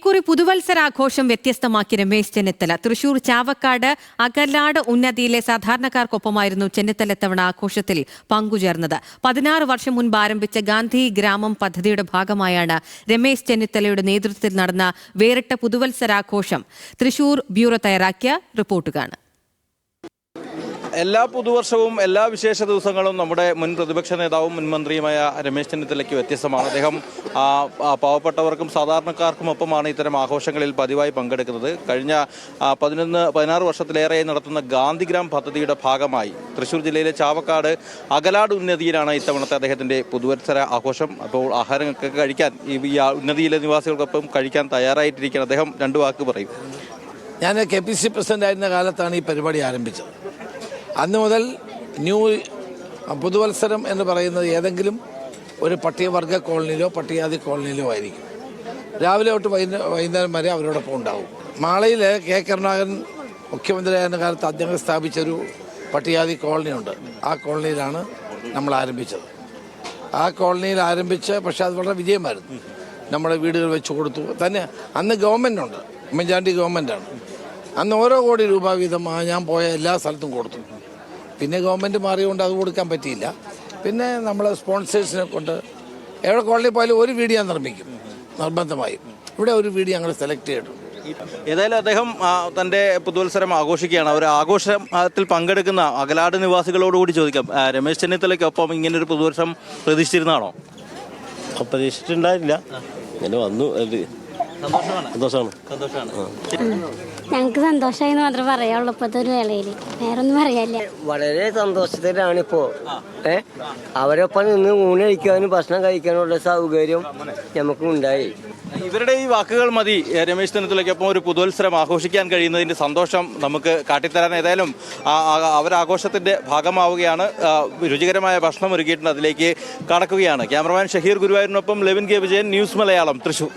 ഇക്കുറി പുതുവത്സരാഘോഷം വ്യത്യസ്തമാക്കി രമേശ് ചെന്നിത്തല. തൃശൂർ ചാവക്കാട് അകലാട് ഉന്നതിയിലെ സാധാരണക്കാർക്കൊപ്പമായിരുന്നു ചെന്നിത്തല ഇത്തവണ ആഘോഷത്തിൽ പങ്കുചേർന്നത്. 16 വർഷം മുൻപ് ആരംഭിച്ച ഗാന്ധി ഗ്രാമം പദ്ധതിയുടെ ഭാഗമായാണ് രമേശ് ചെന്നിത്തലയുടെ നേതൃത്വത്തിൽ നടന്ന വേറിട്ട പുതുവത്സരാഘോഷം. തൃശൂർ ബ്യൂറോ തയ്യാറാക്കിയ റിപ്പോർട്ട് കാണാം. എല്ലാ പുതുവർഷവും എല്ലാ വിശേഷ ദിവസങ്ങളും നമ്മുടെ മുൻ പ്രതിപക്ഷ നേതാവും മുൻ മന്ത്രിയുമായ രമേശ് ചെന്നിത്തലയ്ക്ക് വ്യത്യസ്തമാണ്. അദ്ദേഹം പാവപ്പെട്ടവർക്കും സാധാരണക്കാർക്കും ഒപ്പമാണ് ഇത്തരം ആഘോഷങ്ങളിൽ പതിവായി പങ്കെടുക്കുന്നത്. കഴിഞ്ഞ 16 വർഷത്തിലേറെയായി നടത്തുന്ന ഗാന്ധിഗ്രാം പദ്ധതിയുടെ ഭാഗമായി തൃശ്ശൂർ ജില്ലയിലെ ചാവക്കാട് അകലാട് ഉന്നതിയിലാണ് ഇത്തവണത്തെ അദ്ദേഹത്തിൻ്റെ പുതുവത്സര ആഘോഷം. അപ്പോൾ ആഹാരങ്ങളൊക്കെ കഴിക്കാൻ ഈ ഉന്നതിയിലെ നിവാസികൾക്കൊപ്പം കഴിക്കാൻ തയ്യാറായിട്ടിരിക്കുകയാണ്. അദ്ദേഹം 2 വാക്ക് പറയും. ഞാൻ KPC പ്രസിഡന്റ് ആയിരുന്ന കാലത്താണ് ഈ പരിപാടി ആരംഭിച്ചത്. അന്ന് മുതൽ പുതുവത്സരം എന്ന് പറയുന്നത് ഏതെങ്കിലും ഒരു പട്ടികവർഗ കോളനിയിലോ പട്ടികജാതി കോളനിയിലോ ആയിരിക്കും. രാവിലെ തൊട്ട് വൈകുന്നേരം വരെ അവരോടൊപ്പം ഉണ്ടാവും. മാളയിൽ K. കരുണാകരൻ മുഖ്യമന്ത്രിയായിരുന്ന കാലത്ത് അദ്ദേഹം സ്ഥാപിച്ചൊരു പട്ടികജാതി കോളനിയുണ്ട്. ആ കോളനിയിലാണ് നമ്മൾ ആരംഭിച്ചത്. ആ കോളനിയിൽ ആരംഭിച്ച് പക്ഷേ അത് വളരെ വിജയമായിരുന്നു. നമ്മുടെ വീടുകൾ വെച്ച് കൊടുത്തു. തന്നെ അന്ന് ഗവൺമെൻറ്റുണ്ട്, ഉമ്മൻചാണ്ടി ഗവൺമെൻറ്റാണ്. അന്ന് ഓരോ കോടി രൂപ വീതം ഞാൻ പോയ എല്ലാ സ്ഥലത്തും കൊടുത്തു. പിന്നെ ഗവൺമെൻറ് മാറിയതുകൊണ്ട് അത് കൊടുക്കാൻ പറ്റിയില്ല. പിന്നെ നമ്മൾ സ്പോൺസേഴ്സിനെ കൊണ്ട് എവിടെ കോളനി പോയാലും ഒരു വീട് ഞാൻ നിർമ്മിക്കും നിർബന്ധമായും. ഇവിടെ ഒരു വീട് ഞങ്ങൾ സെലക്ട് ചെയ്തു. ഏതായാലും അദ്ദേഹം തൻ്റെ പുതുവത്സരം ആഘോഷിക്കുകയാണ്. അവർ ആഘോഷത്തിൽ പങ്കെടുക്കുന്ന അകലാട് നിവാസികളോടുകൂടി ചോദിക്കാം, രമേശ് ചെന്നിത്തലയ്ക്കൊപ്പം ഇങ്ങനൊരു പുതുവർഷം പ്രതീക്ഷിച്ചിരുന്നാണോ? പ്രതീക്ഷിച്ചിട്ടുണ്ടായില്ല, ഇങ്ങനെ വന്നു. ഞങ്ങൾക്ക് സന്തോഷമായി മാത്രമേ പറയാനുള്ളൂ. ഇപ്പോഴത്തെ ഒരു വേളയിൽ വേറൊന്നും പറയാനില്ല. വളരെ സന്തോഷത്തിലാണിപ്പോ. അവരൊപ്പം നിന്ന് ഊണ് കഴിക്കാനും ഭക്ഷണം കഴിക്കാനുള്ള സൗകര്യം നമുക്ക് ഉണ്ടായി. ഇവരുടെ ഈ വാക്കുകൾ മതി രമേശ് ചെന്നിത്തലയ്ക്കൊപ്പം ഒരു പുതുവത്സരം ആഘോഷിക്കാൻ കഴിയുന്നതിന്റെ സന്തോഷം നമുക്ക് കാട്ടിത്തരാൻ. ഏതായാലും അവരാഘോഷത്തിന്റെ ഭാഗമാവുകയാണ്. രുചികരമായ ഭക്ഷണം ഒരുക്കിയിട്ടുണ്ട്, അതിലേക്ക് കടക്കുകയാണ്. ക്യാമറമാൻ ഷഹീർ ഗുരുവായൂരിനൊപ്പം ലെവിൻ കെ വിജയൻ, ന്യൂസ് മലയാളം, തൃശൂർ.